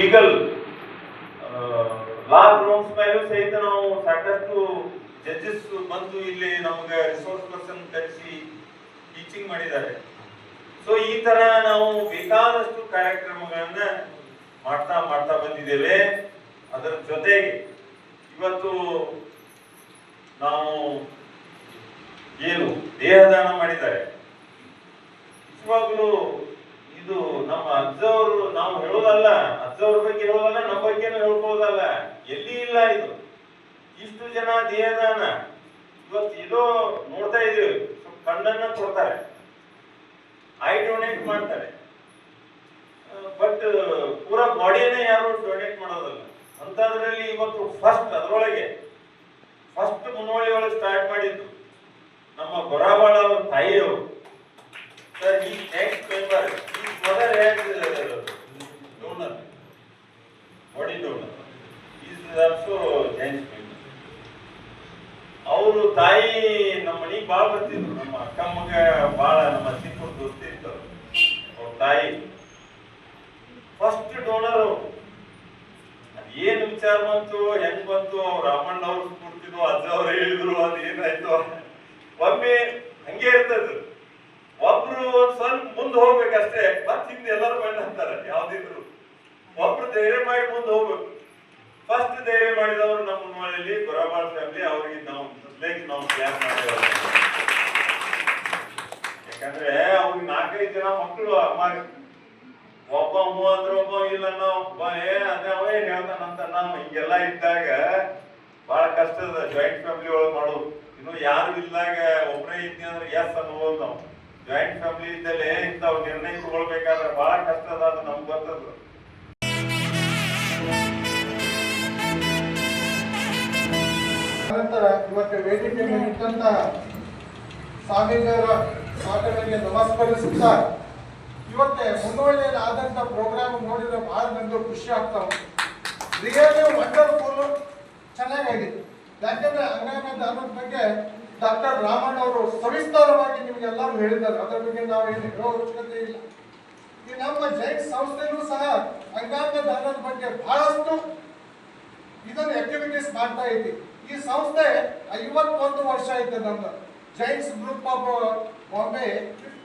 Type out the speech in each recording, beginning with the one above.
Legal ಲಾ grounds ಮೇಲೂ ಸಹಿತ ನಾವು ಸಾಕಷ್ಟು ಜಡ್ಜಸ್ ಬಂದು ಇಲ್ಲಿ ನಮಗೆ ರಿಸೋರ್ಸ್ ಪರ್ಸನ್ ಕರೆಸಿ ಟೀಚಿಂಗ್ ಮಾಡಿದ್ದಾರೆ. ಸೊ ಈ ತರ ನಾವು ಬೇಕಾದಷ್ಟು ಕಾರ್ಯಕ್ರಮಗಳನ್ನ ಮಾಡ್ತಾ ಬಂದಿದ್ದೇವೆ. ಅದರ ಜೊತೆಗೆ ಇವತ್ತು ನಾವು ಏನು ದೇಹದಾನ ಮಾಡಿದ್ದಾರೆ, ನಿಜವಾಗ್ಲೂ ಇದು ನಮ್ಮ ಅಜ್ಜವರು, ನಾವು ಹೇಳೋದಲ್ಲ, ಅಜ್ಜವ್ರ ಬಗ್ಗೆ ಹೇಳೋದಲ್ಲ, ನಮ್ಮ ಬಗ್ಗೆನೂ ಹೇಳ್ಬೋದಲ್ಲ, ಎಲ್ಲಿ ಇಲ್ಲ ಇದು. ಇಷ್ಟು ಜನ ದೇಹದಾನ ಇವತ್ತು ಇದೋ ನೋಡ್ತಾ ಇದೀವಿ. ಕಣ್ಣನ್ನ ಕೊಡ್ತಾರೆ, ಐ ಡೊನೇಟ್ ಮಾಡ್ತಾರೆ, ಬಟ್ ಪೂರಾ ಬಾಡಿಯನ್ನೇ ಯಾರು ಡೊನೇಟ್ ಮಾಡೋದಲ್ಲ. ಅಂತದ್ರಲ್ಲಿ ಇವತ್ತು ಅದರೊಳಗೆ ಫಸ್ಟ್ ಮುನ್ನೋಳಿ ಒಳಗೆ ಸ್ಟಾರ್ಟ್ ಮಾಡಿದ್ದು ನಮ್ಮ ಗೊರಾಬಾಳ ಅವ್ರ ತಾಯಿಯವರು. ಸರ್, ಈ ನೆಕ್ಸ್ಟ್ ಮೆಂಬರ್ ಈ mother donor, body donor is also giant member. ಅವರು ತಾಯಿ ನಮ್ಮ ಮನೆಗೆ ಭಾಳ ಬರ್ತಿದ್ರು. ನಮ್ಮ ಅಕ್ಕ ಮಗ ಭಾಳ ನಮ್ಮ ಚಿಕ್ಕ ದೋಸ್ತಿ ಇರ್ತವ್ರು. ಅವ್ರ ತಾಯಿ ಫಸ್ಟ್ ಡೋನರ್. ಅದೇನು ವಿಚಾರ ಬಂತು, ಹೆಂಗ್ ಬಂತು, ಅವ್ರ ರಾಮಣ್ಣ ಅವ್ರು ಕೊಡ್ತಿದ್ರು, ಅಜ್ಜ ಅವ್ರು ಹೇಳಿದ್ರು, ಅದೇನಾಯ್ತು ಒಮ್ಮೆ ಹಂಗೆ ಇರ್ತದ. ಒಬ್ರು ಒಂದ್ ಸ್ವಲ್ಪ ಮುಂದೆ ಹೋಗ್ಬೇಕಷ್ಟೇ, ಮತ್ ಹಿಂದೆ ಎಲ್ಲರೂ ಬಂದ್ ಅಂತಾರ. ಯಾವ್ದಿದ್ರು ಒಬ್ರು ಧೈರ್ಯ ಮಾಡಿ ಮುಂದೆ ಹೋಗ್ಬೇಕು. ಫಸ್ಟ್ ಧೈರ್ಯ ಮಾಡಿದವರು ನಮ್ಮ ಮನೆಯಲ್ಲಿ ಗೊರಾಬಾಳ್ ಫ್ಯಾಮಿಲಿ. ಅವ್ರಿಗೆ ನಾವು ಪ್ಲಾನ್ ಮಾಡಿದೆವು. ಯಾಕಂದ್ರೆ ಅವ್ರಿಗೆ 4-5 ಜನ ಮಕ್ಕಳು. ಒಬ್ಬ ಮೂವಂದ್ರ ಒಬ್ಬ ಇಲ್ಲ, ಒಬ್ಬ ಅದೇನ್ ಹೇಳ್ತಾನಂತ. ನಾವು ಹಿಂಗೆಲ್ಲ ಇದ್ದಾಗ ಬಹಳ ಕಷ್ಟದ ಜಾಯಿಂಟ್ ಫ್ಯಾಮಿಲಿ ಒಳಗೆ ಮಾಡೋದು. ಇನ್ನು ಯಾರು ಇಲ್ದಾಗ ಒಬ್ಬರೇ ಇದ್ನಿ ಅಂದ್ರೆ ಎಸ್ ಅನ್ಬೋದು. ನಾವು ಜಾಯಿಂಟ್ ಫ್ಯಾಮಿಲಿ ಇದ್ದಲ್ಲೇ ಇಂಥವ್ ನಿರ್ಣಯ ತಗೊಳ್ಬೇಕಾದ್ರೆ ಬಹಳ ಕಷ್ಟದ, ಅದು ನಮ್ಗೆ ಬರ್ತದ. ನಂತರ ಇವತ್ತು ವೇದಿಕೆ ನಿಂತ ಸ್ವಾಮೀಜಿಯವರ ಮಾತುಗಳಿಗೆ ನಮಸ್ಕರಿಸುತ್ತಾ, ಇವತ್ತೇ ಮುನ್ನೋಳಿಯಲ್ಲಿ ಆದಂತ ಪ್ರೋಗ್ರಾಮ್ ನೋಡಿದ್ರೆ ಬಹಳ ನನಗೆ ಖುಷಿ ಆಗ್ತಾ ಉಂಟು. ರಿಯಲಿ ವಂಡರ್ಫುಲ್, ಚೆನ್ನಾಗಿದೆ. ಯಾಕಂದ್ರೆ ಅಂಗಾಂಗ ದಾನದ ಬಗ್ಗೆ ಡಾಕ್ಟರ್ ರಾಮಣ್ಣ ಅವರು ಸವಿಸ್ತಾರವಾಗಿ ನಿಮ್ಗೆಲ್ಲರೂ ಹೇಳಿದ್ದಾರೆ. ಅದರ ಬಗ್ಗೆ ನಾವೇನು ಹೇಳೋ ಅವಶ್ಯಕತೆ ಇಲ್ಲ. ಈ ನಮ್ಮ ಜೈನ್ ಸಂಸ್ಥೆಯೂ ಸಹ ಅಂಗಾಂಗ ದಾನದ ಬಗ್ಗೆ ಬಹಳಷ್ಟು ಇದನ್ನು ಆಕ್ಟಿವಿಟೀಸ್ ಮಾಡ್ತಾ ಇದ್ದೀವಿ. ಈ ಸಂಸ್ಥೆ 51 ವರ್ಷ ಐತೆ. ನಮ್ದು Jains group of Bombay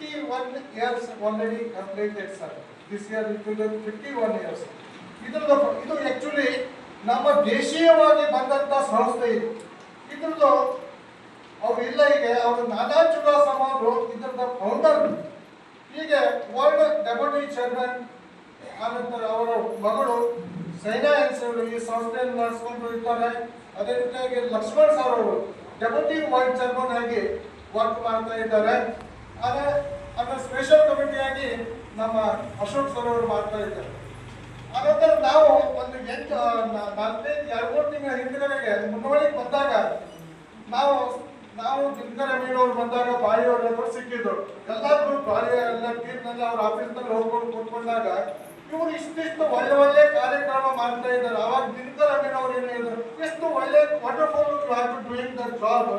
51 years already completed, sir. This year it will be 51 years. ಇದು ಆಕ್ಚುಲಿ ನಮ್ಮ ದೇಶೀಯವಾಗಿ ಬಂದಂತ ಸಂಸ್ಥೆ. ಇದ್ರದ್ದು ಅವ್ರು ಇಲ್ಲ, ಈಗ ಅವರು ನಾನಾ ಚುಡಾಸಮ ಅವರು ಇದ್ರದ ಫೌಂಡರ್. ಹೀಗೆ ವರ್ಲ್ಡ್ ಡೆಪ್ಯೂಟಿ ಚೇರ್ಮನ್, ಆನಂತರ ಅವರ ಮಗಳು ಸೈನಾ ಎನ್ಸರು ಈ ಸಂಸ್ಥೆಯನ್ನು ನಡೆಸ್ಕೊಂಡು ಇರ್ತಾರೆ. ಅದೇ ರೀತಿಯಾಗಿ ಲಕ್ಷ್ಮಣ್ ಸರ್ ಅವರು ಡೆಪ್ಯೂಟಿ ವರ್ಲ್ಡ್ ಚೇರ್ಮನ್ ಆಗಿ ವರ್ಕ್ ಮಾಡ್ತಾ ಇದ್ದಾರೆ. ಅದರ ಸ್ಪೆಷಲ್ ಕಮಿಟಿಯಾಗಿ ನಮ್ಮ ಅಶೋಕ್ ಸರ್ ಅವರು ಮಾಡ್ತಾ ಇದ್ದಾರೆ. ಅನಂತರ ನಾವು ಒಂದು 2-3 ತಿಂಗಳ ಹಿಂದಿನವರೆಗೆ ಮುನ್ನೋಳಿಗೆ ಬಂದಾಗ ನಾವು ದಿನಕರ ಮೀನವ್ರು ಬಂದಾಗ ಬಾಯಿಯವರು ಸಿಕ್ಕಿದ್ರು. ಎಲ್ಲಾದ್ರೂ ಬಾಯಿ ಎಲ್ಲ ತೀರ್ನಲ್ಲಿ ಅವ್ರ ಆಫೀಸ್ನಲ್ಲಿ ಹೋಗ್ಕೊಂಡು ಕೂತ್ಕೊಂಡಾಗ ಇವರು ಇಷ್ಟಿಷ್ಟು ಒಳ್ಳೆ ಕಾರ್ಯಕ್ರಮ ಮಾಡ್ತಾ ಇದ್ದಾರೆ. ಅವಾಗ ದಿನಕರ ಮೀನವ್ರು ಏನು ಹೇಳಿದ್ರು, ಎಷ್ಟು ಒಳ್ಳೆ ವಂಡರ್ಫುಲ್ ಡೂಯಿಂಗ್ ದ ಜಾಬ್,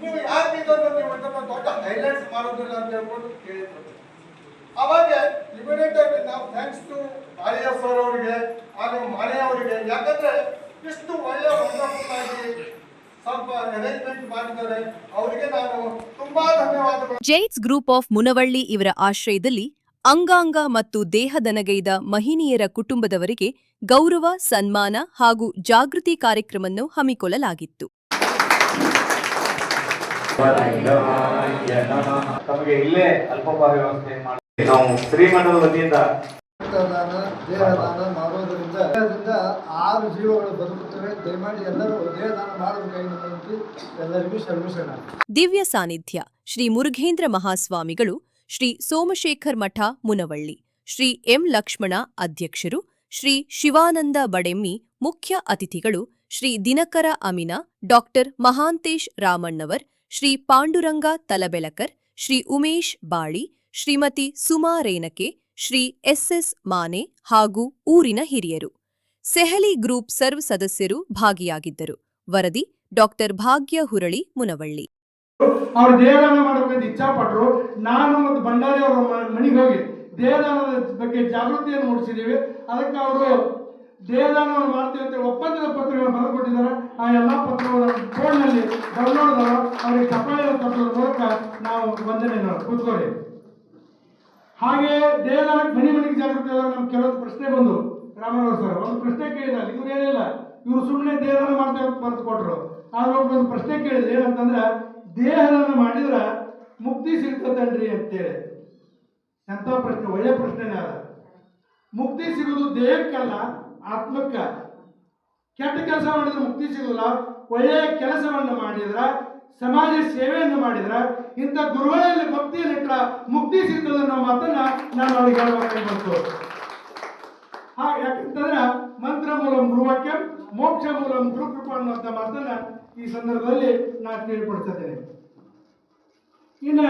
ನೀವು ಯಾಕೆ ಇದನ್ನು ನೀವು ದೊಡ್ಡ ಹೈಲೈಟ್ಸ್ ಮಾಡೋದಿಲ್ಲ ಅಂತ ಹೇಳ್ಕೊಂಡು ಕೇಳಿದ್ರು. ಅವಾಗ ಇಮಿಡಿಯೇಟ್ ಆಗಿ ನಾವು ಥ್ಯಾಂಕ್ಸ್ ಟು ಬಾಳಿಯ ಸರ್ ಅವರಿಗೆ ಹಾಗೂ ಮಾಣೆ ಅವರಿಗೆ, ಯಾಕಂದ್ರೆ ಇಷ್ಟು ಒಳ್ಳೆ ವಂಡರ್ಫುಲ್ ಆಗಿ ಸ್ವಲ್ಪ ಅರೇಂಜ್ಮೆಂಟ್ ಮಾಡಿದ್ದಾರೆ. ಅವರಿಗೆ ನಾನು ತುಂಬಾ ಧನ್ಯವಾದಗಳು. ಜೈನ್ಸ್ ಗ್ರೂಪ್ ಆಫ್ ಮುನವಳ್ಳಿ ಇವರ ಆಶ್ರಯದಲ್ಲಿ ಅಂಗಾಂಗ ಮತ್ತು ದೇಹದನಗೈದ ಮಹಿನಿಯರ ಕುಟುಂಬದವರಿಗೆ ಗೌರವ, ಸನ್ಮಾನ ಹಾಗೂ ಜಾಗೃತಿ ಕಾರ್ಯಕ್ರಮವನ್ನು ಹಮ್ಮಿಕೊಳ್ಳಲಾಗಿತ್ತು. ತಮಗೆ ಇಲ್ಲೇ ಅಲ್ಪೋಪಹಾರ ವ್ಯವಸ್ಥೆ ಮಾಡಿ ನಾವು ಶ್ರೀಮಠದ ವತಿಯಿಂದ ದೇಹದಾನ ಮಾಡೋದ್ರಿಂದ 6 ಜೀವಗಳು ಬದುಕುತ್ತವೆ. ದಯಮಾಡಿ ಎಲ್ಲರೂ ದೇಹದಾನ ಮಾಡಬೇಕಾಗಿ ಎಲ್ಲರಿಗೂ ಶರ್ಮಿಸೋಣ. ದಿವ್ಯ ಸಾನ್ನಿಧ್ಯ ಶ್ರೀ ಮುರುಘೇಂದ್ರ ಮಹಾಸ್ವಾಮಿಗಳು, ಶ್ರೀ ಸೋಮಶೇಖರ್ ಮಠ ಮುನವಳ್ಳಿ, ಶ್ರೀ ಎಂ ಲಕ್ಷ್ಮಣ ಅಧ್ಯಕ್ಷರು, ಶ್ರೀ ಶಿವಾನಂದ ಬಡೆಮ್ಮಿ ಮುಖ್ಯ ಅತಿಥಿಗಳು, ಶ್ರೀ ದಿನಕರ ಅಮಿನ, ಡಾಕ್ಟರ್ ಮಹಾಂತೇಶ್ ರಾಮಣ್ಣವರ್, ಶ್ರೀ ಪಾಂಡುರಂಗ ತಲಬೆಲಕರ್, ಶ್ರೀ ಉಮೇಶ್ ಬಾಳಿ, ಶ್ರೀಮತಿ ಸುಮಾ ರೇನಕೆ, ಶ್ರೀ ಎಸ್ಎಸ್ ಮಾನೆ ಹಾಗೂ ಊರಿನ ಹಿರಿಯರು. ಸೆಹಲಿ ಗ್ರೂಪ್ ಸರ್ವ್ ಸದಸ್ಯರು ಭಾಗಿಯಾಗಿದ್ದರು. ವರದಿ ಡಾಕ್ಟರ್ ಭಾಗ್ಯ ಹುರಳಿ ಮುನವಳ್ಳಿ. ಅವರು ದೇಹದಾನ ಮಾಡಬೇಕಂತ ಇಚ್ಛಾಪಟ್ಟರು. ನಾನು ಮತ್ತು ಭಂಡಾರಿ ಅವರ ಮನೆಗೆ ಹೋಗಿ ದೇಹದಾನದ ಬಗ್ಗೆ ಜಾಗೃತಿಯನ್ನು ಮೂಡಿಸಿದ್ದೀವಿ. ಅದಕ್ಕೆ ಅವರು ದೇಹದಾನವನ್ನು ಮಾಡ್ತೀವಿ ಅಂತೇಳಿ ಒಪ್ಪಂದದ ಪತ್ರಗಳನ್ನು ಬರೆದುಕೊಟ್ಟಿದ್ದಾರೆ. ಆ ಎಲ್ಲ ಪತ್ರಗಳನ್ನು ಫೋನ್ನಲ್ಲಿ ಡೌನ್ಲೋಡ್ ಅವರಿಗೆ ಚಪ್ಪಾಳೆಯನ್ನು ತಟ್ಟೋದ್ರ ಮೂಲಕ ನಾವು ವಂದನೆಯನ್ನು ಕೂತ್ಕೊಳ್ಳಿ. ಹಾಗೆ ದೇಹದಾನಕ್ಕೆ ಮನೆ ಮನೆಗೆ ಜಾಗೃತಿ ನಮ್ಗೆ ಕೆಲವೊಂದು ಪ್ರಶ್ನೆ ಬಂದು ರಾಮನಗರ ಸರ್ ಒಂದು ಪ್ರಶ್ನೆ ಕೇಳಿದಾಗ ಇವ್ರು ಏನಿಲ್ಲ, ಇವರು ಸುಮ್ಮನೆ ದೇಹದಾನ ಮಾಡ್ತೇವೆ ಅಂತ ಬರೆದು ಕೊಟ್ಟರು. ಆದ್ರೆ ಒಂದು ಪ್ರಶ್ನೆ ಕೇಳಿದ್ರೆ ಏನಂತಂದ್ರೆ, ದೇಹದಾನ ಮಾಡಿದ್ರೆ ಮುಕ್ತಿ ಸಿಗ್ತದನ್ರಿ ಅಂತೇಳಿ. ಎಂಥ ಪ್ರಶ್ನೆ, ಒಳ್ಳೆ ಪ್ರಶ್ನೆನೇ ಅದ. ಮುಕ್ತಿ ಸಿಗುವುದು ದೇಹಕ್ಕಲ್ಲ, ಆತ್ಮಕ್ಕ. ಕೆಟ್ಟ ಕೆಲಸ ಮಾಡಿದ್ರೆ ಮುಕ್ತಿ ಸಿಗುದಿಲ್ಲ. ಒಳ್ಳೆಯ ಕೆಲಸವನ್ನು ಮಾಡಿದ್ರೆ, ಸಮಾಜ ಸೇವೆಯನ್ನು ಮಾಡಿದ್ರೆ, ಇಂಥ ಗುರುಗಳಲ್ಲಿ ಭಕ್ತಿಯಲ್ಲಿಟ್ಟ ಮುಕ್ತಿ ಸಿಗ್ತದೆ ಅನ್ನೋ ಮಾತನ್ನ ನಾನು ಅವ್ರಿಗೆ ಹೇಳ್ಬೇಕಾಗಿ ಬಂತು. ಯಾಕಂತಂದ್ರೆ ಮಂತ್ರ ಮೂಲಂ ಗುರುವಾಕ್ಯಂ ಮೋಕ್ಷ ಮೂಲಂ ಗುರುಕೃಪ ಅನ್ನುವಂಥ ಮಾತನ್ನ ಈ ಸಂದರ್ಭದಲ್ಲಿ ನಾನು ತಿಳಿಪಡಿಸುತ್ತೇನೆ. ಇನ್ನು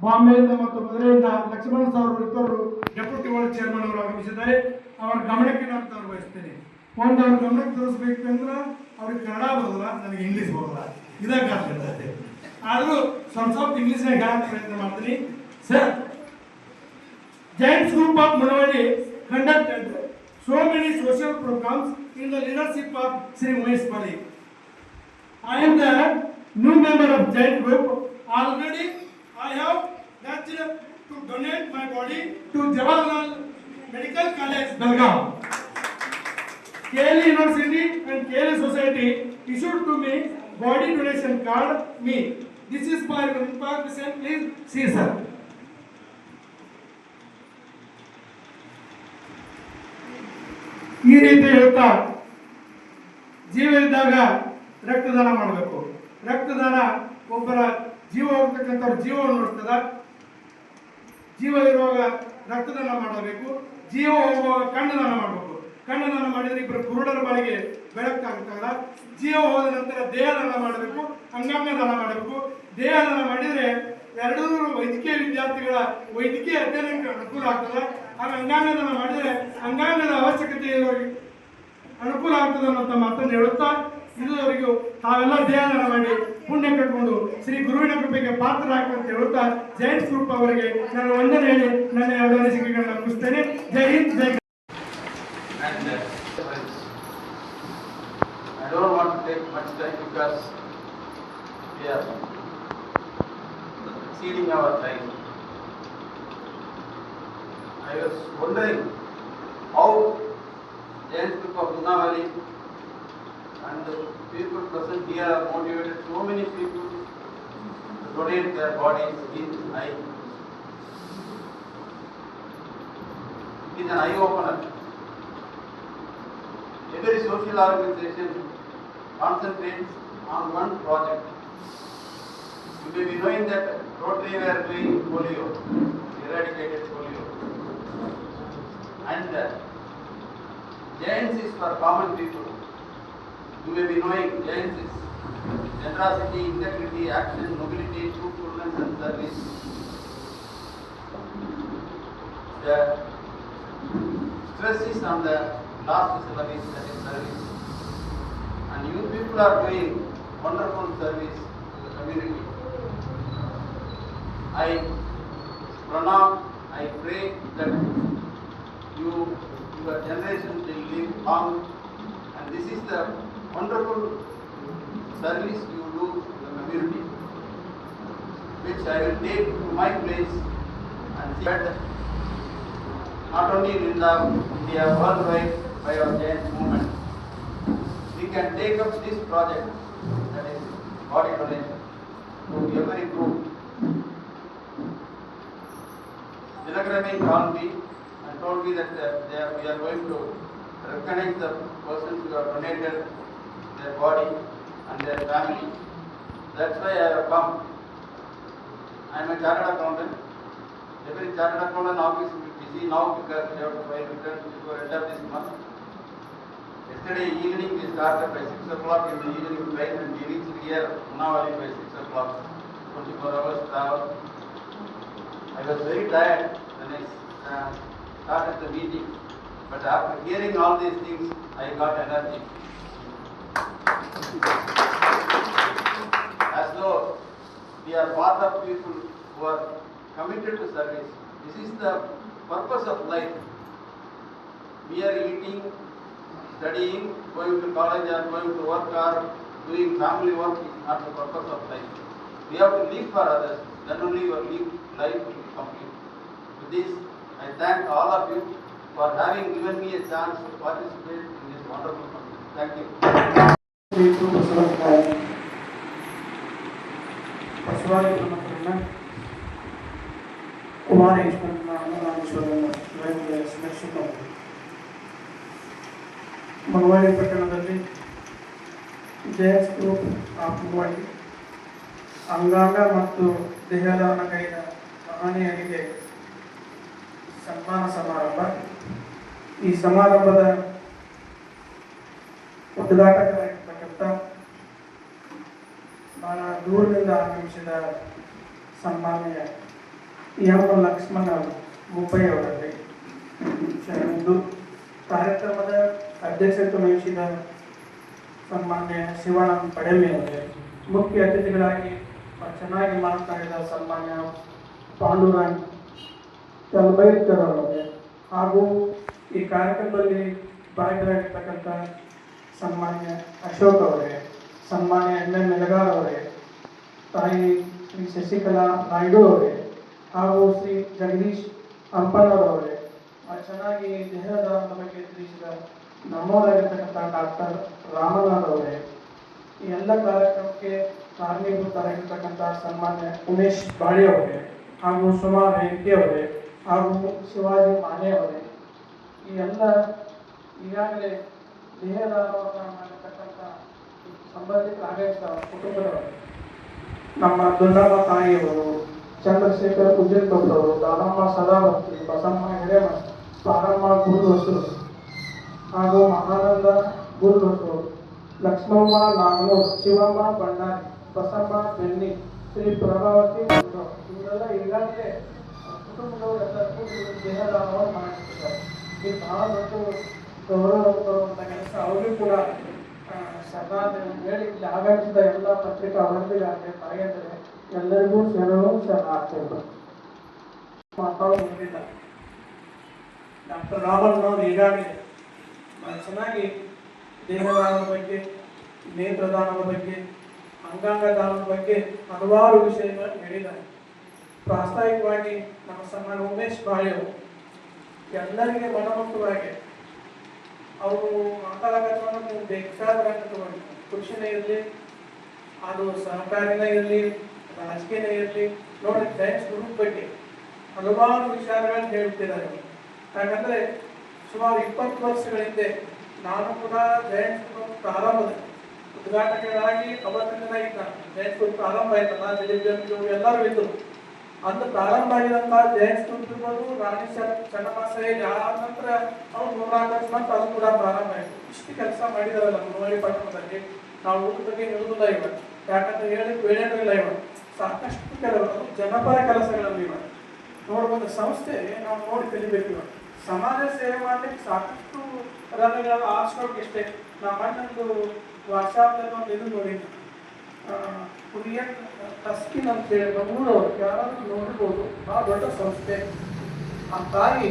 ಬಾಂಬೆಯಿಂದ ಮತ್ತು ಮದುರೆಯಿಂದ ಲಕ್ಷ್ಮಣ ಸಾವರು ಇಬ್ಬರು ಡೆಪ್ಯೂಟಿ ವರ್ಲ್ಡ್ ಚೇರ್ಮನ್ ಅವರು ಆಗಮಿಸಿದ್ದಾರೆ. ಅವರ ಗಮನಕ್ಕೆ ನಾನು ತೋರಿಸ್ತೇನೆ. ಒಂದು ಅವ್ರ ಗಮನಕ್ಕೆ ತೋರಿಸ್ಬೇಕು ಅಂದ್ರೆ ಅವ್ರಿಗೆ ಕನ್ನಡ ಬರೋದಿಲ್ಲ, ನನಗೆ ಇಂಗ್ಲೀಷ್ ಬರೋದಿಲ್ಲ, ಇದಾಗ್ತದೆ. ಆದರೂ ಸ್ವಲ್ಪ ಇಂಗ್ಲೀಷ್ನಾಗ ಹೇಳಕ್ಕೆ ಪ್ರಯತ್ನ ಮಾಡ್ತೀನಿ. Sir, Giants Group of Munawadi conducted so many social programs in the leadership of Sri Umesh Pali. I am the new member of Giant Group. Already I have pledged to donate my body to Jawaharlal Medical College, Belgaum. KL University and KL Society issued to me body donation card. This is for your information. Please see, sir. ಈ ರೀತಿ ಹೇಳ್ತಾ, ಜೀವ ಇದ್ದಾಗ ರಕ್ತದಾನ ಮಾಡಬೇಕು. ರಕ್ತದಾನ ಒಬ್ಬರ ಜೀವ ಹೋಗ್ತಕ್ಕಂಥವ್ರ ಜೀವವನ್ನು ನೋಡ್ತದ. ಜೀವ ಇರುವಾಗ ರಕ್ತದಾನ ಮಾಡಬೇಕು, ಜೀವ ಹೋಗುವಾಗ ಕಣ್ಣದಾನ ಮಾಡಬೇಕು. ಕಣ್ಣದಾನ ಮಾಡಿದರೆ ಇಬ್ಬರು ಕುರುಡರ ಬಾಳಿಗೆ ಬೆಳಕಾಗ್ತದ. ಜೀವ ಹೋದ ನಂತರ ದೇಹದಾನ ಮಾಡಬೇಕು, ಅಂಗಾಂಗ ದಾನ ಮಾಡಬೇಕು. ದೇಹದಾನ ಮಾಡಿದರೆ 200 ವೈದ್ಯಕೀಯ ವಿದ್ಯಾರ್ಥಿಗಳ ವೈದ್ಯಕೀಯ ಅಧ್ಯಯನಕ್ಕೆ ಅನುಕೂಲ ಆಗ್ತದೆ. ಹಾಗೆ ಅಂಗಾಂಗದಾನ ಮಾಡಿದರೆ ಅಂಗಾಂಗದ ಅವಶ್ಯಕತೆ ಇರೋರಿಗೆ ಅನುಕೂಲ ಆಗ್ತದೆ ಅನ್ನೋಂಥ ಮಾತನ್ನು ಹೇಳುತ್ತಾ, ಇದುವರೆಗೂ ತಾವೆಲ್ಲ ದೇಹದಾನ ಮಾಡಿ ಪುಣ್ಯ ಕಟ್ಕೊಂಡು ಶ್ರೀ ಗುರುವಿನ ಕೃಪೆಗೆ ಪಾತ್ರರಾಗಬೇಕಂತ ಹೇಳುತ್ತಾ, ಜೈಂಟ್ಸ್ ಗ್ರೂಪ್ ಅವರಿಗೆ ನಾನು ವಂದನೆ ಹೇಳಿ ನನ್ನ 2 ಅನಿಸಿಕೆಗಳನ್ನ ಮುಗಿಸ್ತೇನೆ. ಜೈ ಹಿಂದ್, ಜೈ. I don't want to take much time because we are exceeding our time. I was wondering how Giants Group of Munawadi and the people present here are motivated so many people to donate their bodies in eye. It is an eye opener. Every social organization concentrates on one project. You may be knowing that Rotary were doing polio, eradicated polio. And Giants is for common people. You may be knowing Giants is generosity, integrity, action, nobility, truthfulness and service. The stress is on the last service, that is service. And you people are doing wonderful service to the community. I pronounce, I pray that your generation will live long, and this is the wonderful service you do to the community, which I will take to my place and see that not only in India, worldwide by our Giants movement, we can take up this project, that is body donation, to every group. Dinakarami called me and told me that we are going to recognize the persons who have donated their body and their family. That's why I have come. I am a chartered accountant. Every chartered accountant office will be busy now because they have to file returns before end of this month. Yesterday evening we started by 6 o'clock in the evening train and we reached here Munawadi by 6 o'clock. 24 hours travel. I was very tired when I started the meeting, but after hearing all these things, I got energy. As though we are part of people who are committed to service, This is the purpose of life. We are eating, studying, going to college or going to work or doing family work is not the purpose of life. We have to live for others, then only your life will be complete. With this, I thank all of you for having given me a chance to participate in this wonderful function. Thank you. Munavalli ಪಟ್ಟಣದಲ್ಲಿ JS group of Munavalli ಅಂಗಾಂಗ ಮತ್ತು ದೇಹದಾನಗೈದ ಮಹನೀಯರಿಗೆ ಸನ್ಮಾನ ಸಮಾರಂಭ. ಈ ಸಮಾರಂಭದ ಉದ್ಘಾಟಕರಾಗಿರ್ತಕ್ಕಂಥ ಬಹಳ ದೂರದಿಂದ ಆಗಮಿಸಿದ ಸನ್ಮಾನ್ಯ ಎಂ ಲಕ್ಷ್ಮಣ ಮುಂಬೈ ಅವರಲ್ಲಿ ಶರಣೆಂದು, ಕಾರ್ಯಕ್ರಮದ ಅಧ್ಯಕ್ಷತೆ ವಹಿಸಿದ ಸನ್ಮಾನ್ಯ ಶಿವಾನಂದ ಬಡೆಮ್ಮಿ ಅವರೇ, ಮುಖ್ಯ ಅತಿಥಿಗಳಾಗಿ ಚೆನ್ನಾಗಿ ಮಾತನಾಡಿದ ಸನ್ಮಾನ್ಯ ಪಾಂಡುರಂಗ್ ತಲಬೈರ್ಕರ್ ಅವರೇ, ಹಾಗೂ ಈ ಕಾರ್ಯಕ್ರಮದಲ್ಲಿ ಭಾಗಿಯಾಗಿರ್ತಕ್ಕಂಥ ಸನ್ಮಾನ್ಯ ಅಶೋಕ್ ಅವರೇ, ಸನ್ಮಾನ್ಯ ಎಂ ಮೆಲಗಾರ್ ಅವರೇ, ತಾಯಿ ಶ್ರೀ ಶಶಿಕಲಾ ನಾಯ್ಡು ಅವರೇ, ಹಾಗೂ ಶ್ರೀ ಜಗದೀಶ್ ಹಂಪನವರವರೇ, ಚೆನ್ನಾಗಿ ದೇಹದಾನದ ಬಗ್ಗೆ ತಿಳಿಸಿದ ನಮ್ಮವರಾಗಿರ್ತಕ್ಕಂಥ ಡಾಕ್ಟರ್ ರಾಮನಾಥ್ ಅವರೇ, ಈ ಎಲ್ಲ ಕಾರ್ಯಕ್ರಮಕ್ಕೆ ಕಾರಣೀಭೂತರಾಗಿರ್ತಕ್ಕಂಥ ಸನ್ಮಾನ್ಯ ಉಮೇಶ್ ಬಾಳಿ ಅವರೇ, ಹಾಗೂ ಸುಮಾ ವೆಂಕಿ ಅವರೇ, ಹಾಗೂ ಶಿವಾಜಿ ಮಾನೆ ಅವರೇ, ಈ ಎಲ್ಲ ಈಗಾಗಲೇ ದೇಹದಾನವನ್ನು ಮಾಡಿರ್ತಕ್ಕಂಥ ಸಂಬಂಧಿಕರಾಗಿದ್ದ ಕುಟುಂಬದವರು, ನಮ್ಮ ದುಂಡಮ್ಮ ತಾಯಿಯವರು, ಚಂದ್ರಶೇಖರ್ ಉಜ್ಜಲ್ಪಟ್ಟವರು, ದಾನಮ್ಮ ಸದಾವರ್ತಿ, ಬಸಮ್ಮ ಹಿರೇಮಠ, ಪಾರಮ್ಮ ಗುರುದೋಸರು, ಹಾಗೂ ಮಹಾನಂದ ಗುರುದೋಸರು, ಲಕ್ಷ್ಮಮ್ಮ ನಾಗನೂರ್, ಶಿವಮ್ಮ ಭಂಡಾರಿ, ಬಸಮ್ಮ ಬೆನ್ನಿ, ಶ್ರೀ ಪ್ರಭಾವತಿ ಇವರೆಲ್ಲ ಈಗಾಗಲೇ ಕುಟುಂಬದವರೆಲ್ಲರಿಗೂ ದೇಹದಾನವನ್ನು ಮಾಡಿರ್ತಾರೆ. ಇದು ಬಹಳ ದೊಡ್ಡ ಗೌರವ ಬರುವಂಥ ಕೆಲಸ. ಅವರಿಗೂ ಕೂಡ ಶ್ರದ್ಧಾಂಜಲಿ ಹೇಳಿ ಇಲ್ಲಿ ಆಗಮಿಸಿದ ಎಲ್ಲ ಪತ್ರಿಕಾ ವರದಿಗಾರರಿಗೆ, ತಾಯಿಯಂದರೆ ಎಲ್ಲರಿಗೂ ಶರಣಾರ್ಥಿಗಳು. ಮಾತಾಡೋದಿಲ್ಲ. ಡಾಕ್ಟರ್ ರಾಮಣ್ಣವರು ಈಗಾಗಲೇ ಚೆನ್ನಾಗಿ ದೇಹದಾನದ ಬಗ್ಗೆ, ನೇತ್ರದಾನದ ಬಗ್ಗೆ, ಅಂಗಾಂಗ ದಾನದ ಬಗ್ಗೆ ಹಲವಾರು ವಿಷಯಗಳನ್ನು ಹೇಳಿದ್ದಾರೆ. ಪ್ರಾಸ್ತಾವಿಕವಾಗಿ ನಮ್ಮ ಸನ್ಮಾನ ಉಮೇಶ್ ಬಾಳಿಯವರು ಎಲ್ಲರಿಗೆ ಮನಮುಟ್ಟವಾಗಿ ಅವರು ಮಾತಾಡೋದು ಬೇಕಾದ್ರೆ ತಗೊಂಡು, ಕೃಷಿನೇ ಇರಲಿ, ಅದು ಸಹಕಾರಿನೇ ಇರಲಿ, ರಾಜಕೀಯನೇ ಇರಲಿ, ನೋಡಿ ಜೈನ್ಸ್ ಗ್ರೂಪ್ ಬಗ್ಗೆ ಹಲವಾರು ವಿಚಾರಗಳನ್ನು ಹೇಳ್ತಿದ್ದಾರೆ. ಯಾಕಂದರೆ ಸುಮಾರು 20 ವರ್ಷಗಳ ಹಿಂದೆ ನಾನು ಕೂಡ ಜೈನ್ಸ್ ಗ್ರೂಪ್ ಪ್ರಾರಂಭದ ಉದ್ಘಾಟಕರಾಗಿ ಅವತ್ತಿನ ಇದ್ದಾನೆ. ಜೈನ್ಸ್ ಗ್ರೂಪ್ ಪ್ರಾರಂಭ ಆಯ್ತಲ್ಲ, ದಿಲೀಪ್ ಎಲ್ಲರೂ ಇದ್ದರು. ಅಂದು ಪ್ರಾರಂಭ ಆಗಿದಂಥ ಜೈನ್ಸ್ ಗ್ರೂಪ್ ಇರ್ಬೋದು, ರಾಣಿ ಚನ್ನಬಸಯ್ಯ ಆದ ನಂತರ ಅವ್ರು 104 ಮಂತ್ ಅದು ಕೂಡ ಪ್ರಾರಂಭ ಆಯಿತು. ಇಷ್ಟು ಕೆಲಸ ಮಾಡಿದಾರಲ್ಲ ಮುನವಳ್ಳಿ ಪಟ್ಟಣದಲ್ಲಿ, ನಾವು ಊಟದ ಬಗ್ಗೆ ಹೇಳುವುದಿಲ್ಲ ಇವಾಗ, ಯಾಕಂದ್ರೆ ಹೇಳಿ ವೇಳೆನೂ ಇಲ್ಲ ಇವಾಗ. ಸಾಕಷ್ಟು ಕೆಲವರು ಜನಪರ ಕೆಲಸಗಳಲ್ಲಿ ಇವಾಗ ನೋಡ್ಬೋದು. ಸಂಸ್ಥೆ ನಾವು ನೋಡಿ ಕಲಿಬೇಕು. ಇವಾಗ ಸಮಾಜ ಸೇವೆ ಮಾಡಲಿಕ್ಕೆ ಸಾಕಷ್ಟು ರಂಗಗಳು ಆಶ್ರಮಕ್ಕೆ. ನಮ್ಮ ಅಣ್ಣಂದು ವಾಟ್ಸಾಪ್ನಲ್ಲಿ ಒಂದು ಇದು ನೋಡಿದ್ದು, ಕುರಿಯನ್ ಟಸ್ಕಿನ್ ಅಂತ ಹೇಳಿ ಬೆಂಗಳೂರವರು, ಯಾರಾದ್ರೂ ನೋಡ್ಬೋದು. ಭಾಳ ದೊಡ್ಡ ಸಂಸ್ಥೆ. ಆ ತಾಯಿ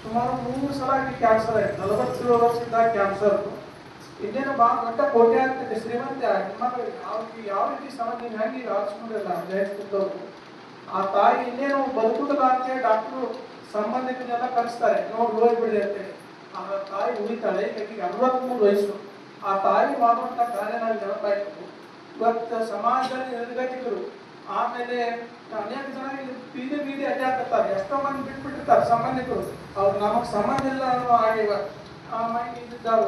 ಸುಮಾರು 3 ಸಲ ಕ್ಯಾನ್ಸರ್ ಆಯ್ತು. 47 ವರ್ಷದಿಂದ ಕ್ಯಾನ್ಸರ್. ಇನ್ನೇನು ಭಾಳ ದೊಡ್ಡ ಕೋಟೆ ಆಗ್ತದೆ, ಶ್ರೀಮಂತ ಯಾವ ರೀತಿ ಸಮಾಜ ಹೆಂಗೆ ಆರಿಸ್ಕೊಂಡಿಲ್ಲ ಜಯಿಸ್ತಿದ್ದವರು. ಆ ತಾಯಿ ಇನ್ನೇನು ಬದುಕುದಿಲ್ಲ ಅಂತೇಳಿ ಡಾಕ್ಟ್ರು ಸಂಬಂಧಿಕರೆಲ್ಲ ಕರೆಸ್ತಾರೆ, ನೋಡಿ ಹೋಗ್ಬಿಡಿ ಅಂತೇಳಿ. ಆ ತಾಯಿ ಉಳಿತಾಳೆ. ಈಗ 63 ವಯಸ್ಸು. ಆ ತಾಯಿ ಮಾಡುವಂಥ ಕಾರ್ಯ ನಾವು ನೆನಪಾಯ್ತು. ಇವತ್ತು ಸಮಾಜದಲ್ಲಿ ನಿರ್ಗತಿಕರು, ಆಮೇಲೆ ಅನೇಕ ಜನ ಬೀದಿ ಅಡ್ಡಾಡ್ತಾರೆ. ಎಷ್ಟೋ ಮಂದಿ ಬಿಟ್ಬಿಟ್ಟಿರ್ತಾರೆ ಸಂಬಂಧಿಕರು, ಅವ್ರು ನಮಗೆ ಸಂಬಂಧ ಇಲ್ಲ ಅನ್ನೋ ಆಗಿವ ಇದ್ದಾರು,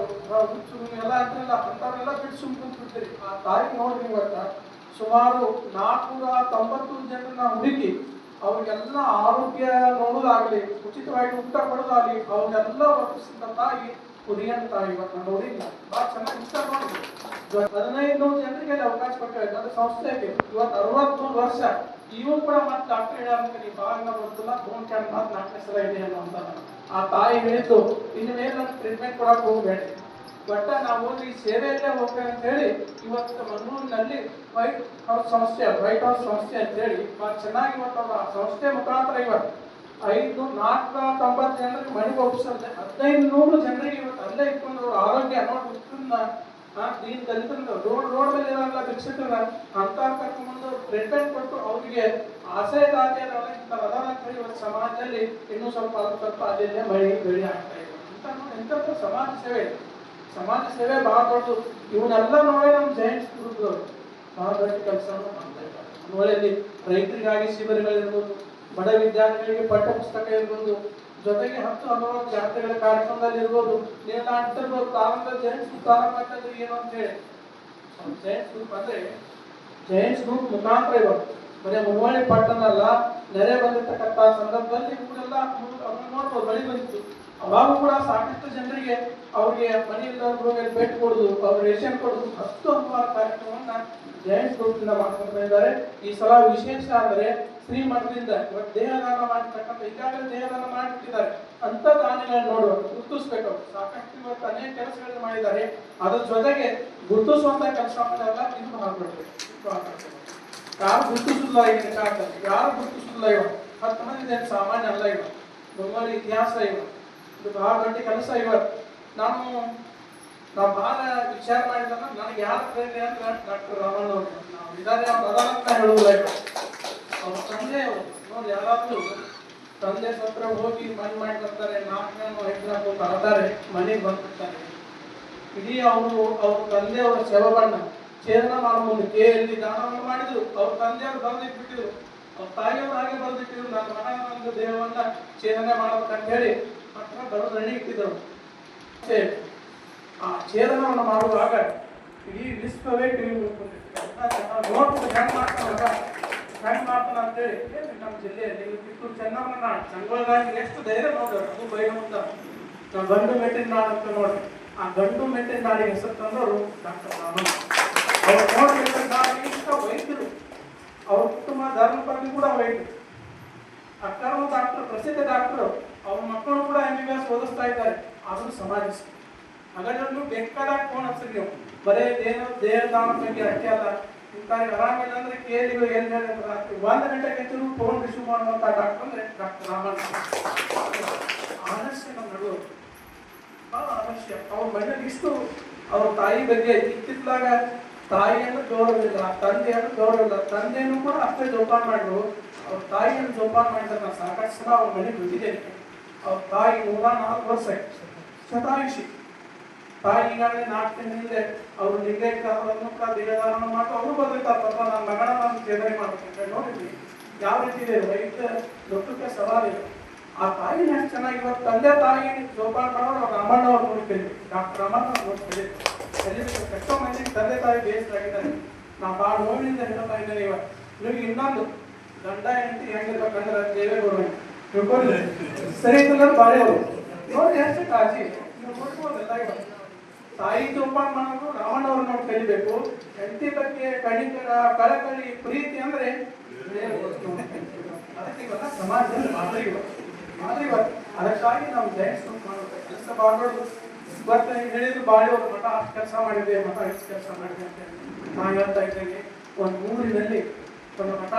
ಹುಚ್ಚು ಎಲ್ಲ ಅಂತಿಲ್ಲ, ಅಂಥವ್ರೆಲ್ಲ ಬಿಟ್ಟು ಸುಮ್ ಕುಂತ್ಬಿಡ್ತೀರಿ. ಆ ತಾಯಿ ನೋಡ್ರಿ, ಇವತ್ತು ಸುಮಾರು 490 ಜನರನ್ನ ಹುಡುಕಿ ಅವ್ರಿಗೆಲ್ಲ ಆರೋಗ್ಯ ನೋಡೋದಾಗಲಿ, ಉಚಿತವಾಗಿ ಊಟ ಕೊಡೋದಾಗಲಿ, ಅವ್ರಿಗೆಲ್ಲ ವರ್ತಿಸಿದ ತಾಯಿ ಕುರಿಯನ್ ತಾಯಿ. ಇವತ್ತು ನೋಡಿಲ್ಲ, ಭಾಳ ಚೆನ್ನಾಗಿ ಇಷ್ಟ ನೋಡಿದ್ವಿ. 1500 ಜನರಿಗೆ ಅವಕಾಶ ಕೊಟ್ಟಿವೆ ನನ್ನ ಸಂಸ್ಥೆಗೆ. ಇವತ್ತು 63 ವರ್ಷ. ಇವು ಕೂಡ ಮತ್ತೆ ಡಾಕ್ಟರ್ ಹೇಳೋದಕ್ಕೆ ನೀವು ಭಾಳ ಗೊತ್ತಿಲ್ಲ, ಬೋನ್ ಕ್ಯಾನ್ ಮಾತು 4ನೇ ಸಲ ಇದೆ ಅನ್ನೋ ಅಂತ. ಆ ತಾಯಿ ಹೇಳಿದ್ದು, ಇನ್ನು ಮೇಲೆ ನಾನು ಟ್ರೀಟ್ಮೆಂಟ್ ಕೊಡಕ್ಕೆ ಹೋಗಬೇಡಿ, ಬಟ್ ನಾವು ಈ ಸೇವೆಯಲ್ಲೇ ಹೋಗ್ತೇವೆ ಅಂತ ಹೇಳಿ ಇವತ್ತು ಮಂಗಳೂರಿನಲ್ಲಿ ವೈಟ್ ಹೌಸ್ ಸಂಸ್ಥೆ ಅಂತೇಳಿ ಭಾಳ ಚೆನ್ನಾಗಿ ಇವತ್ತು ಅವ್ರ ಆ ಸಂಸ್ಥೆ ಮುಖಾಂತರ ಇವತ್ತು 490 ಜನರಿಗೆ ಮನೆಗೆ ಒಪ್ಪಿಸಲ್ದೆ 1500 ಜನರಿಗೆ ಇವತ್ತು ಅಲ್ಲೇ ಇಟ್ಕೊಂಡು ಅವ್ರ ಆರೋಗ್ಯ ನೋಡಿ ಉತ್ತನ್ನ ದೀನ್ ದಲಿತರನ್ನ ರೋಡ್ ಮೇಲೆ ಇರೋಲ್ಲ ಭಿಕ್ಷಕರ ಅಂತ ಕರ್ಕೊಂಡ್ಬಂದು ಟ್ರೀಟ್ಮೆಂಟ್ ಕೊಟ್ಟು ಅವರಿಗೆ ಆಶ್ರಯದಾತಿಯರಲ್ಲ ಇಂಥ ಅದಾರ ಅಂತ ಹೇಳಿ ಇವತ್ತು ಸಮಾಜದಲ್ಲಿ ಇನ್ನೂ ಸ್ವಲ್ಪ ಅಲ್ಲೇ ಮಳೆ ಬೆಳೆ ಆಗ್ತಾ ಇದೆ ಇಂಥ ಸಮಾಜ ಸೇವೆ ಬಹಳ ದೊಡ್ಡದು. ಇವನ್ನೆಲ್ಲ ನೋಡಿ ನಮ್ಮ ಜೈಂಟ್ಸ್ ಗ್ರೂಪ್ದವರು ಬಹಳ ದೊಡ್ಡ ಕೆಲಸವನ್ನು ಮಾಡ್ತಾ ಇದ್ದಾರೆ. ಒಳ್ಳೆಯಲ್ಲಿ ರೈತರಿಗಾಗಿ ಶಿಬಿರಗಳಿರ್ಬೋದು, ಬಡ ವಿದ್ಯಾರ್ಥಿಗಳಿಗೆ ಪಠ್ಯ ಪುಸ್ತಕ ಇರ್ಬೋದು, ಜೊತೆಗೆ 10 ಹಲವಾರು ಜಾತ್ರೆಗಳ ಕಾರ್ಯಕ್ರಮದಲ್ಲಿ ಇರ್ಬೋದು. ನೀವು ಅಂತಿರ್ಬೋದು ಪ್ರಾರಂಭ ಜೈಂಟ್ಸ್ ಗ್ರೂಪ್ ಪ್ರಾರಂಭ ಆಗ್ತದೆ ಏನು ಅಂತ ಹೇಳಿ. ಜೈಂಟ್ಸ್ ಗ್ರೂಪ್ ಅಂದ್ರೆ ಜೈಂಟ್ಸ್ ಗ್ರೂಪ್ ಮುಖಾಂತರ ಇವರು ಬರೀ ಮುನ್ನೋಳಿ ಪಟ್ಟಣ ಅಲ್ಲ, ನೆರೆ ಬಂದಿರ್ತಕ್ಕಂಥ ಸಂದರ್ಭದಲ್ಲಿ ಇವರೆಲ್ಲ ನೋಡ್ಬೋದು ಬಳಿ ಬಂದಿತ್ತು. ಅವಾಗ ಕೂಡ ಸಾಕಷ್ಟು ಜನರಿಗೆ ಅವ್ರಿಗೆ ಮನೆಯಲ್ಲಿ ಭೇಟಿ ಕೊಡುದು, ಅವ್ರ ರೇಷನ್ ಕೊಡುದು 10 ಹಲವಾರು ಕಾರ್ಯಕ್ರಮವನ್ನ ಜೈಂಟ್ಸ್ ಗ್ರೂಪ್ ಇಂದ ಮಾಡ್ಕೊಳ್ತಾ ಇದ್ದಾರೆ. ಈ ಸಲ ವಿಶೇಷ ಅಂದ್ರೆ ಶ್ರೀಮಠದಿಂದ ಇವತ್ತು ದೇಹದಾನ ಮಾಡಿರ್ತಕ್ಕಂಥ ಈಗಾಗಲೇ ದೇಹದಾನ ಮಾಡಿಬಿಟ್ಟಿದ್ದಾರೆ ಅಂತ ದಾನಿಗಳನ್ನು ನೋಡುವ ಗುರುತಿಸ್ಬೇಕು. ಸಾಕಷ್ಟು ಇವತ್ತು ಅನೇಕ ಕೆಲಸಗಳನ್ನು ಮಾಡಿದ್ದಾರೆ. ಅದ್ರ ಜೊತೆಗೆ ಗುರುತಿಸುವಂತ ಕೆಲಸ ಮಾಡಲ್ಲ, ಇದು ಹಾಕ್ಬಿಡ್ಬೇಕು. ಯಾರು ಗುರುತಿಸುದಿಲ್ಲ ಈಗಿನ ಕಾಲದಲ್ಲಿ, ಯಾರು ಗುರುತಿಸುದಿಲ್ಲ ಇವ 10 ಮಂದಿ ಏನು ಸಾಮಾನ್ಯ ಅಲ್ಲ ಇವ. ಮುಂಬೈ ಇತಿಹಾಸ ಇವ, ಇದು ಬಹಳ ದೊಡ್ಡ ಕೆಲಸ ಇವತ್ತು. ನಾವು ಬಹಳ ವಿಚಾರ ಮಾಡಿದಾಗ ನನಗೆ ಯಾರು ಪ್ರೇರಣೆ ಅಂದ್ರೆ ಡಾಕ್ಟರ್ ರಾಮಣ್ಣ ಅವರು. ನಾವು ಇದಾರೆ ಅಂತ ಹೇಳುವುದಿಲ್ಲ ಇವ. ಅವ್ರ ತಂದೆ ನೋಡಿ, ಯಾರಾದ್ರೂ ತಂದೆ ಸತ್ರ ಹೋಗಿ ಮನೆ ಮಾಡಿ ಬರ್ತಾರೆ, 4 ಬರ್ತಾರೆ, ಮನೆಗೆ ಬಂದ್ಬಿಡ್ತಾರೆ. ಇಡೀ ಅವ್ರ ತಂದೆಯವರ ಶವಬಣ್ಣ ಛೇದನ ಮಾಡೋ ಮುಂದೆ ಕೇಳಿ ದಾನವನ್ನು ಮಾಡಿದ್ರು. ಅವ್ರ ತಂದೆಯವರು ಬರೆದಿಟ್ಬಿಟ್ಟಿದ್ರು, ಅವ್ರ ತಾಯಿಯವರು ಹಾಗೆ ಬರೆದಿಟ್ಟಿದ್ರು, ನನ್ನ ಮಗನ ದೇಹವನ್ನ ಛೇದನೆ ಮಾಡ್ಬೇಕಂತ ಹೇಳಿ ಮಾತ್ರ ಬರೋದು ರೆಡಿ ಇಟ್ಟಿದ್ರು. ಆ ಛೇದನವನ್ನು ಮಾಡುವಾಗ ಇಡೀ ವಿಶ್ವವೇ ಟಿವಿ ನೋಡ್ಬಿಟ್ಟು ಹೆಂಗ್ ಮಾಡ್ತಾನ ಅಂತೇಳಿ ನಮ್ಮ ಜಿಲ್ಲೆಯಲ್ಲಿ ಕಿತ್ತೂರು ಚೆನ್ನಮ್ಮನ ಸಂಗೊಳ್ಳಿ ಎಷ್ಟು ಧೈರ್ಯ ನೋಡ್ರಿ. ಅದು ಬೈಲ ಮುಂದ ನಾವು ಗಂಡು ಮೆಟ್ಟಿನ ನಾಡು ಅಂತ ನೋಡ್ರಿ. ಆ ಗಂಡು ಮೆಟ್ಟಿನ ನಾಡಿಗೆ ಹೆಸರು ತಂದವರು ಡಾಕ್ಟರ್ ರಾಮಣ್ಣ. ಅವ್ರು ನೋಡ್ಬೇಕು ವೈದ್ಯರು, ಅವ್ರ ಕುಟುಂಬ ಧರ್ಮಪತ್ನಿ ಕೂಡ ವೈದ್ಯರು, ಅಕ್ಕರು ಡಾಕ್ಟರ್, ಪ್ರಸಿದ್ಧ ಡಾಕ್ಟರ್. ಅವ್ರ ಮಕ್ಕಳು ಕೂಡ MBBS ಓದಿಸ್ತಾ ಇದ್ದಾರೆ. ಆದರೂ ಸಮಾಜ ಹಾಗಾದ್ರೆ ಬೇಕಾದಾಗ ಫೋನ್ ಹಚ್ಚಿರಿ ನೀವು. ಬರೇ ದೇಹದಾನ ಬಗ್ಗೆ ಅಷ್ಟೇ ಅಲ್ಲ, ಇಂಥ ಆರಾಮಿಲ್ಲ ಅಂದ್ರೆ ಕೇಳಿಗಳು ಏನ್ ಹೇಳಿದ್ರೆ ರಾತ್ರಿ 1 ಗಂಟೆಗೆ ಫೋನ್ ರಿಸೀವ್ ಮಾಡುವಂತ ಡಾಕ್ಟರ್ ಅಂದ್ರೆ ಡಾಕ್ಟರ್ ರಾಮಣ್ಣ. ಆಲಸ್ಯ ನಮ್ಮ ನಡುವೆ ಬಹಳ ಅವಶ್ಯ. ಅವ್ರ ಮನೇಲಿ ಇಷ್ಟು ಅವ್ರ ತಾಯಿ ಬಗ್ಗೆ ಇತ್ತಿತ್ತಲಾಗ ತಾಯಿಯನ್ನು ಗೌರವಿಲ್ಲ, ತಂದೆಯನ್ನು ಗೌರವಿಲ್ಲ. ತಂದೆಯನ್ನು ಕೂಡ ಅಷ್ಟೇ ಜೋಪಾನ ಮಾಡಿದ್ರು, ಅವ್ರ ತಾಯಿಯನ್ನು ಜೋಪಾನ ಮಾಡಿದ್ರೆ ನಾನು ಸಾಕಷ್ಟು ಸಲ ಅವ್ರ ಮನೆಗೆ ಬಂದಿದ್ದೇನೆ. ಅವ್ರ ತಾಯಿ 104 ವರ್ಷ ಶತಾಯುಷಿ ತಾಯಿ. ಈಗಾಗಲೇ 4 ತಿಂಗಳಿಂದ ಅವರು ಲಿಂಗೈಕ್ಯವನ್ನು ಕೂಡ ದೇಹದಾನ ಮಾಡಿ ಅವರು ಬರ್ದಿರ್ತಾರೆ. ಪಾಪ ನನ್ನ ಮಗನ ನಾನು ಸೇವನೆ ಮಾಡ್ಬೇಕಂತ ನೋಡಿದ್ವಿ. ಯಾವ ರೀತಿ ಇದೆ ವೈದ್ಯ ಲೋಕಕ್ಕೆ ಸವಾಲಿದೆ. ಆ ತಾಯಿನ ಎಷ್ಟು ಚೆನ್ನಾಗಿ ಇವತ್ತು ತಂದೆ ತಾಯಿ ಜೋಪಾನ ಮಾಡೋರು ಅವ್ರ ರಾಮಣ್ಣ ಅವ್ರು ನೋಡ್ತೀವಿ, ಡಾಕ್ಟರ್ ರಾಮಣ್ಣ ಅವ್ರು ನೋಡ್ತೀವಿ. ಎಷ್ಟೋ ಮಂದಿ ತಂದೆ ತಾಯಿ ಬೇಸರಾಗಿದ್ದಾರೆ. ನಾವು ಭಾಳ ನೋವಿನಿಂದ ಹೇಳ್ತಾ ಇದ್ದೇನೆ. ಇವತ್ತು ನಿಮಗೆ ಇನ್ನೊಂದು ಗಂಡ ಹೆಂಡತಿ ಹೆಂಗಿರ್ಬೇಕಂದ್ರೆ ದೇವೇಗೌಡ ತಿಳ್ಕೊಳ್ಳಿ, ಸರಿ ಇಲ್ಲ ಬಾಳೆ ಅವರು ನೋಡಿ ಎಷ್ಟು ಕಾಳಜಿ ನೀವು ನೋಡ್ಬೋದಲ್ಲ. ಇವತ್ತು ತಾಯಿ ಜೋಪಾನ ಮಾಡೋದು ರಾಮಣ್ಣ ಅವ್ರು ನೋಡಿ ಕಲಿಬೇಕು. ಹೆಂಡತಿ ಬಗ್ಗೆ ಕಣಿಕರ ಕಳಕಳಿ ಪ್ರೀತಿ ಅಂದ್ರೆ ಅದಕ್ಕೆ ಇವೆಲ್ಲ ಸಮಾಜದಲ್ಲಿ ಮಾದರಿ ಇವತ್ತು. ಅದಕ್ಕಾಗಿ ನಾವು ಜೈಂಟ್ಸ್ ಮಾಡಬೇಕು, ಕೆಲಸ ಮಾಡೋದು. ಇವತ್ತು ಹೇಳಿದ್ರು ಬಾಳೆ ಅವ್ರು ಮಠ ಅಷ್ಟು ಕೆಲಸ ಮಾಡಿದೆ, ಮಠ ಎಷ್ಟು ಕೆಲಸ ಮಾಡಿದೆ ಅಂತ ನಾನು ಹೇಳ್ತಾ ಇದ್ದೇನೆ. ಒಂದು ಊರಿನಲ್ಲಿ ಒಂದು ಮಠ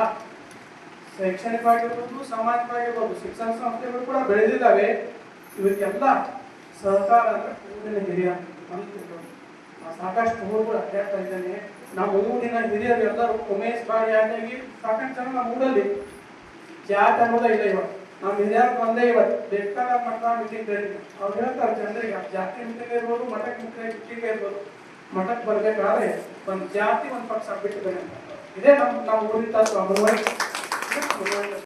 ಶೈಕ್ಷಣಿಕವಾಗಿರ್ಬೋದು, ಸಾಮಾಜಿಕವಾಗಿರ್ಬೋದು, ಶಿಕ್ಷಣ ಸಂಸ್ಥೆಗಳು ಕೂಡ ಬೆಳೆದಿದ್ದಾವೆ. ಇವಕ್ಕೆಲ್ಲ ಸಹಕಾರ ಅಂದ್ರೆ ಊರಿನ ಹಿರಿಯ ಮಂತ್ರಿಗಳು. ಸಾಕಷ್ಟು ಊರುಗಳು ಅಡ್ಡಾಡ್ತಾ ಇದ್ದೇನೆ. ನಮ್ಮ ಊರಿನ ಹಿರಿಯರು ಎಲ್ಲರೂ ಉಮೇಶ್ ಬಾರಿಯಾಗಿ ಸಾಕಷ್ಟು ಜನ ನಮ್ಮ ಊರಲ್ಲಿ ಜಾತಿ ಅನ್ನೋದೇ ಇಲ್ಲ. ಇವತ್ತು ನಮ್ಮ ಹಿರಿಯರು ಬಂದೇ ಇವತ್ತು ಬೇಕಾದ ಮಠ ಮೀಟಿಂಗ್ ಅವ್ರು ಹೇಳ್ತಾರೆ ಜನರಿಗೆ, ಜಾತಿ ಮೀಟಿಂಗ್ ಇರ್ಬೋದು, ಮಠಕ್ಕೆ ಮೀಟಿಂಗ್ ಇರ್ಬೋದು, ಮಠಕ್ಕೆ ಬರ್ಬೇಕಾದ್ರೆ ಒಂದು ಜಾತಿ ಒಂದು ಪಕ್ಷ ಬಿಟ್ಟು ಅಂತ. ಇದೇ ನಮ್ಮ ಊರಿನ